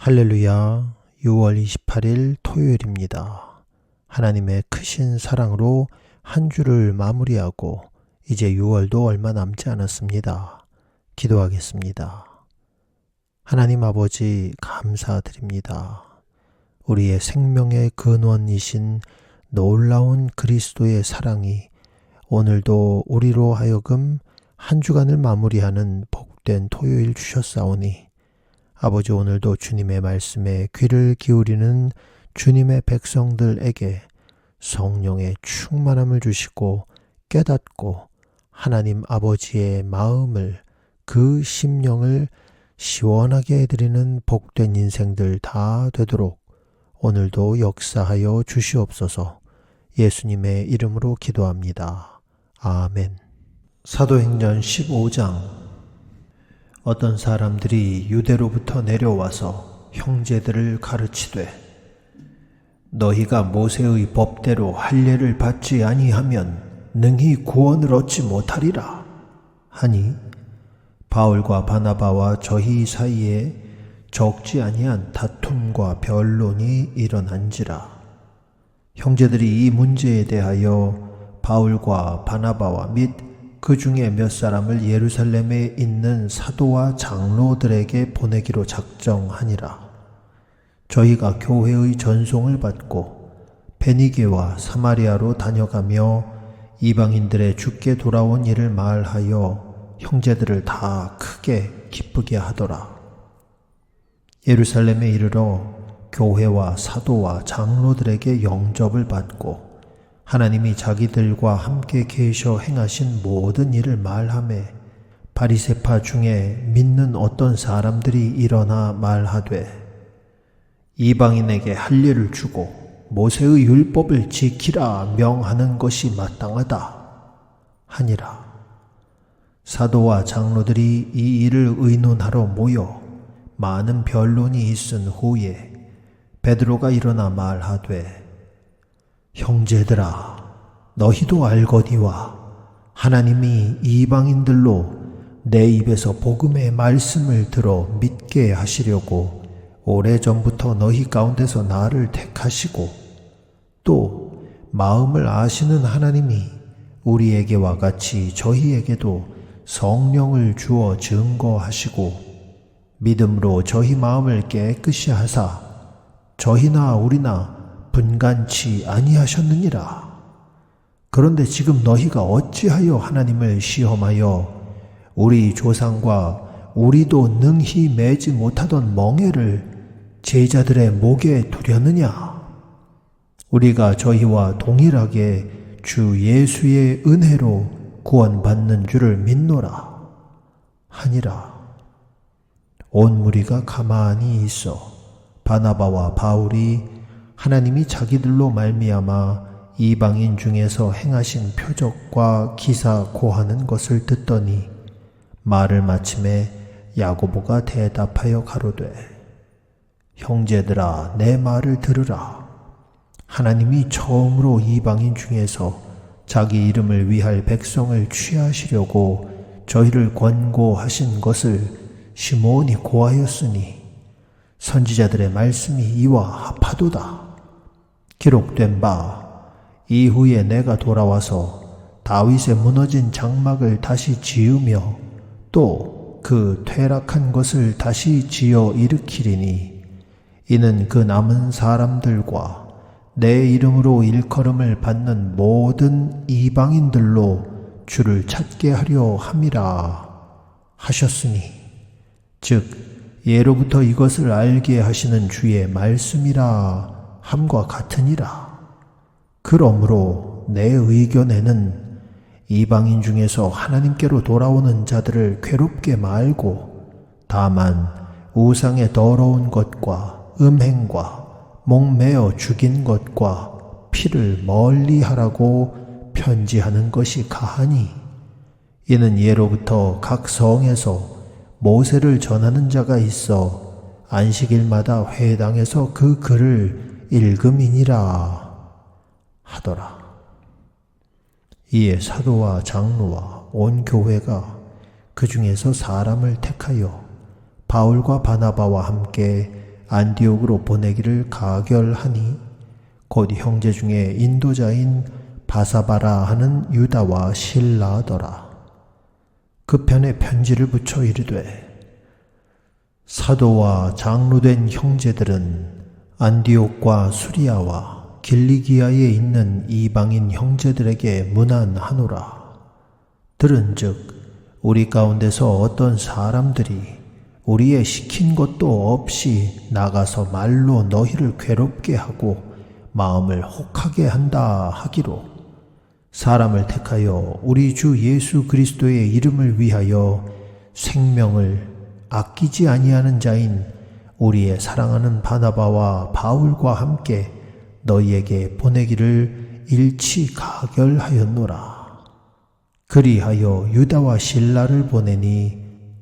할렐루야, 6월 28일 토요일입니다. 하나님의 크신 사랑으로 한 주를 마무리하고 이제 6월도 얼마 남지 않았습니다. 기도하겠습니다. 하나님 아버지 감사드립니다. 우리의 생명의 근원이신 놀라운 그리스도의 사랑이 오늘도 우리로 하여금 한 주간을 마무리하는 복된 토요일 주셨사오니 아버지, 오늘도 주님의 말씀에 귀를 기울이는 주님의 백성들에게 성령의 충만함을 주시고 깨닫고 하나님 아버지의 마음을, 그 심령을 시원하게 해드리는 복된 인생들 다 되도록 오늘도 역사하여 주시옵소서. 예수님의 이름으로 기도합니다. 아멘. 사도행전 15장. 어떤 사람들이 유대로부터 내려와서 형제들을 가르치되 너희가 모세의 법대로 할례를 받지 아니하면 능히 구원을 얻지 못하리라 하니 바울과 바나바와 저희 사이에 적지 아니한 다툼과 변론이 일어난지라. 형제들이 이 문제에 대하여 바울과 바나바와 및 그 중에 몇 사람을 예루살렘에 있는 사도와 장로들에게 보내기로 작정하니라. 저희가 교회의 전송을 받고 베니게와 사마리아로 다녀가며 이방인들의 주께 돌아온 일을 말하여 형제들을 다 크게 기쁘게 하더라. 예루살렘에 이르러 교회와 사도와 장로들에게 영접을 받고 하나님이 자기들과 함께 계셔 행하신 모든 일을 말하매 바리새파 중에 믿는 어떤 사람들이 일어나 말하되 이방인에게 할례를 주고 모세의 율법을 지키라 명하는 것이 마땅하다 하니라. 사도와 장로들이 이 일을 의논하러 모여 많은 변론이 있은 후에 베드로가 일어나 말하되 형제들아, 너희도 알거니와 하나님이 이방인들로 내 입에서 복음의 말씀을 들어 믿게 하시려고 오래전부터 너희 가운데서 나를 택하시고 또 마음을 아시는 하나님이 우리에게와 같이 저희에게도 성령을 주어 증거하시고 믿음으로 저희 마음을 깨끗이 하사 저희나 우리나 분간치 아니하셨느니라. 그런데 지금 너희가 어찌하여 하나님을 시험하여 우리 조상과 우리도 능히 매지 못하던 멍에를 제자들의 목에 두려느냐? 우리가 저희와 동일하게 주 예수의 은혜로 구원받는 줄을 믿노라 하니라. 온 무리가 가만히 있어 바나바와 바울이 하나님이 자기들로 말미암아 이방인 중에서 행하신 표적과 기사 고하는 것을 듣더니 말을 마침에 야고보가 대답하여 가로되 형제들아, 내 말을 들으라. 하나님이 처음으로 이방인 중에서 자기 이름을 위할 백성을 취하시려고 저희를 권고하신 것을 시몬이 고하였으니 선지자들의 말씀이 이와 합하도다. 기록된 바 이후에 내가 돌아와서 다윗의 무너진 장막을 다시 지으며 또 그 퇴락한 것을 다시 지어 일으키리니 이는 그 남은 사람들과 내 이름으로 일컬음을 받는 모든 이방인들로 주를 찾게 하려 함이라 하셨으니 즉 예로부터 이것을 알게 하시는 주의 말씀이라 함과 같으니라. 그러므로 내 의견에는 이방인 중에서 하나님께로 돌아오는 자들을 괴롭게 말고 다만 우상의 더러운 것과 음행과 목매어 죽인 것과 피를 멀리하라고 편지하는 것이 가하니 이는 예로부터 각 성에서 모세를 전하는 자가 있어 안식일마다 회당에서 그 글을 읽음이니라 하더라. 이에 사도와 장로와 온 교회가 그 중에서 사람을 택하여 바울과 바나바와 함께 안디옥으로 보내기를 가결하니 곧 형제 중에 인도자인 바사바라 하는 유다와 실라더라. 그 편에 편지를 붙여 이르되 사도와 장로된 형제들은 안디옥과 수리아와 길리기아에 있는 이방인 형제들에게 문안하노라. 들은즉 우리 가운데서 어떤 사람들이 우리의 시킨 것도 없이 나가서 말로 너희를 괴롭게 하고 마음을 혹하게 한다 하기로 사람을 택하여 우리 주 예수 그리스도의 이름을 위하여 생명을 아끼지 아니하는 자인 우리의 사랑하는 바나바와 바울과 함께 너희에게 보내기를 일치 가결하였노라. 그리하여 유다와 실라를 보내니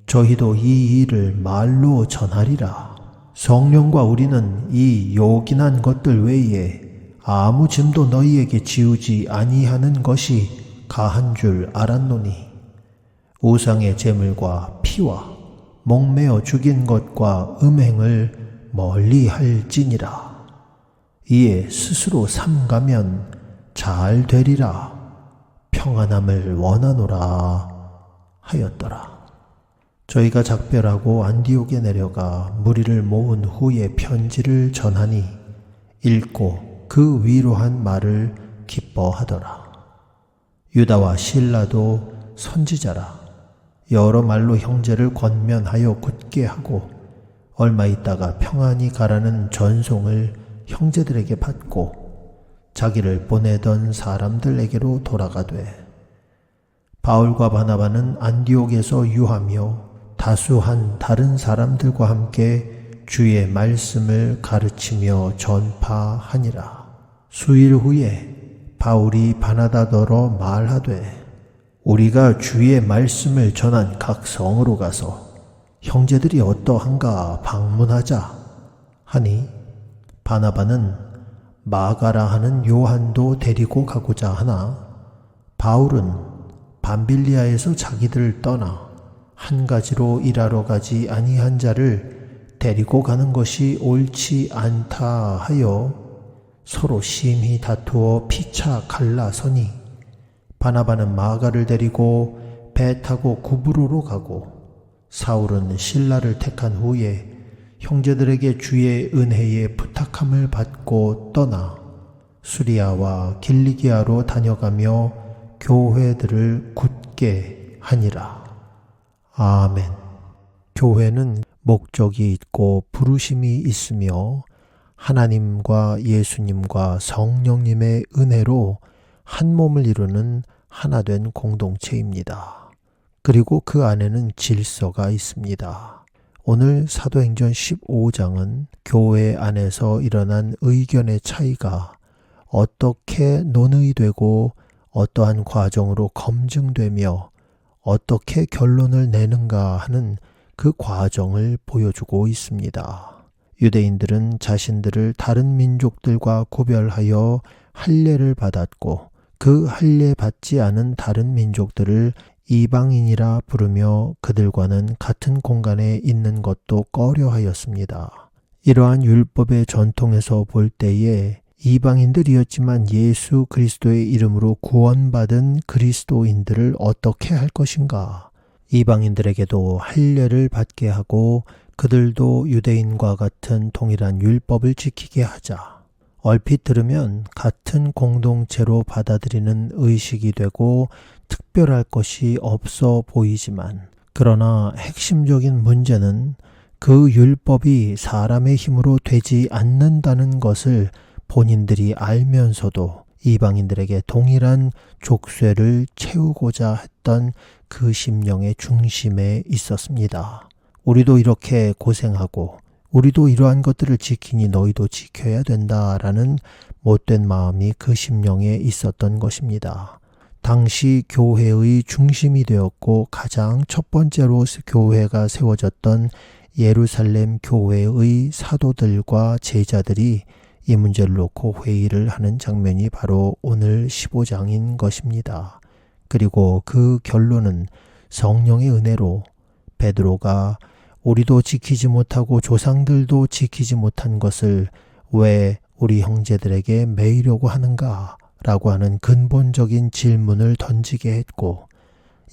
저희도 이 일을 말로 전하리라. 성령과 우리는 이 요긴한 것들 외에 아무 짐도 너희에게 지우지 아니하는 것이 가한 줄 알았노니 우상의 제물과 피와 목매어 죽인 것과 음행을 멀리 할지니라. 이에 스스로 삼가면 잘 되리라. 평안함을 원하노라 하였더라. 저희가 작별하고 안디옥에 내려가 무리를 모은 후에 편지를 전하니 읽고 그 위로한 말을 기뻐하더라. 유다와 실라도 선지자라. 여러 말로 형제를 권면하여 굳게 하고 얼마 있다가 평안히 가라는 전송을 형제들에게 받고 자기를 보내던 사람들에게로 돌아가되 바울과 바나바는 안디옥에서 유하며 다수한 다른 사람들과 함께 주의 말씀을 가르치며 전파하니라. 수일 후에 바울이 바나바더러 말하되 우리가 주의 말씀을 전한 각 성으로 가서 형제들이 어떠한가 방문하자 하니 바나바는 마가라 하는 요한도 데리고 가고자 하나 바울은 밤빌리아에서 자기들을 떠나 한 가지로 일하러 가지 아니한 자를 데리고 가는 것이 옳지 않다 하여 서로 심히 다투어 피차 갈라서니 바나바는 마가를 데리고 배 타고 구브로로 가고 사울은 실라를 택한 후에 형제들에게 주의 은혜에 부탁함을 받고 떠나 수리아와 길리기아로 다녀가며 교회들을 굳게 하니라. 아멘. 교회는 목적이 있고 부르심이 있으며 하나님과 예수님과 성령님의 은혜로 한 몸을 이루는 하나된 공동체입니다. 그리고 그 안에는 질서가 있습니다. 오늘 사도행전 15장은 교회 안에서 일어난 의견의 차이가 어떻게 논의되고 어떠한 과정으로 검증되며 어떻게 결론을 내는가 하는 그 과정을 보여주고 있습니다. 유대인들은 자신들을 다른 민족들과 구별하여 할례를 받았고 그 할례 받지 않은 다른 민족들을 이방인이라 부르며 그들과는 같은 공간에 있는 것도 꺼려하였습니다. 이러한 율법의 전통에서 볼 때에 이방인들이었지만 예수 그리스도의 이름으로 구원받은 그리스도인들을 어떻게 할 것인가? 이방인들에게도 할례를 받게 하고 그들도 유대인과 같은 동일한 율법을 지키게 하자. 얼핏 들으면 같은 공동체로 받아들이는 의식이 되고 특별할 것이 없어 보이지만 그러나 핵심적인 문제는 그 율법이 사람의 힘으로 되지 않는다는 것을 본인들이 알면서도 이방인들에게 동일한 족쇄를 채우고자 했던 그 심령의 중심에 있었습니다. 우리도 이렇게 고생하고 우리도 이러한 것들을 지키니 너희도 지켜야 된다라는 못된 마음이 그 심령에 있었던 것입니다. 당시 교회의 중심이 되었고 가장 첫 번째로 교회가 세워졌던 예루살렘 교회의 사도들과 제자들이 이 문제를 놓고 회의를 하는 장면이 바로 오늘 15장인 것입니다. 그리고 그 결론은 성령의 은혜로 베드로가 우리도 지키지 못하고 조상들도 지키지 못한 것을 왜 우리 형제들에게 매이려고 하는가? 라고 하는 근본적인 질문을 던지게 했고,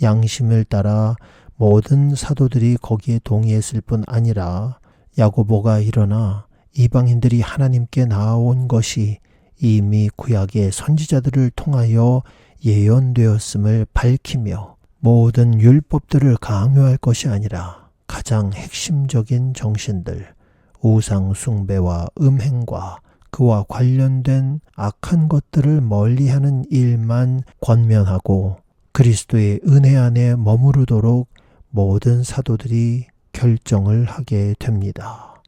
양심을 따라 모든 사도들이 거기에 동의했을 뿐 아니라 야고보가 일어나 이방인들이 하나님께 나아온 것이 이미 구약의 선지자들을 통하여 예언되었음을 밝히며 모든 율법들을 강요할 것이 아니라 가장 핵심적인 정신들, 우상 숭배와 음행과 그와 관련된 악한 것들을 멀리하는 일만 권면하고 그리스도의 은혜 안에 머무르도록 모든 사도들이 결정을 하게 됩니다.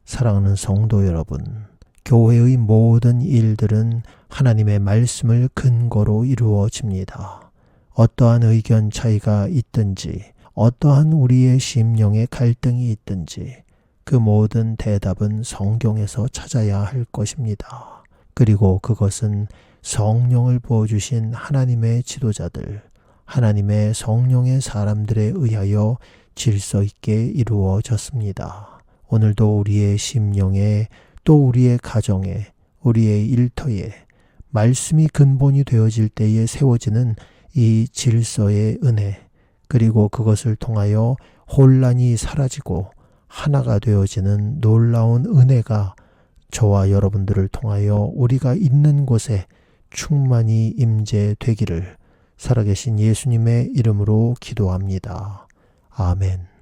사랑하는 성도 여러분, 교회의 모든 일들은 하나님의 말씀을 근거로 이루어집니다. 어떠한 의견 차이가 있든지, 어떠한 우리의 심령의 갈등이 있든지 그 모든 대답은 성경에서 찾아야 할 것입니다. 그리고 그것은 성령을 부어주신 하나님의 지도자들, 하나님의 성령의 사람들에 의하여 질서 있게 이루어졌습니다. 오늘도 우리의 심령에 또 우리의 가정에 우리의 일터에 말씀이 근본이 되어질 때에 세워지는 이 질서의 은혜, 그리고 그것을 통하여 혼란이 사라지고 하나가 되어지는 놀라운 은혜가 저와 여러분들을 통하여 우리가 있는 곳에 충만히 임재되기를 살아계신 예수님의 이름으로 기도합니다. 아멘.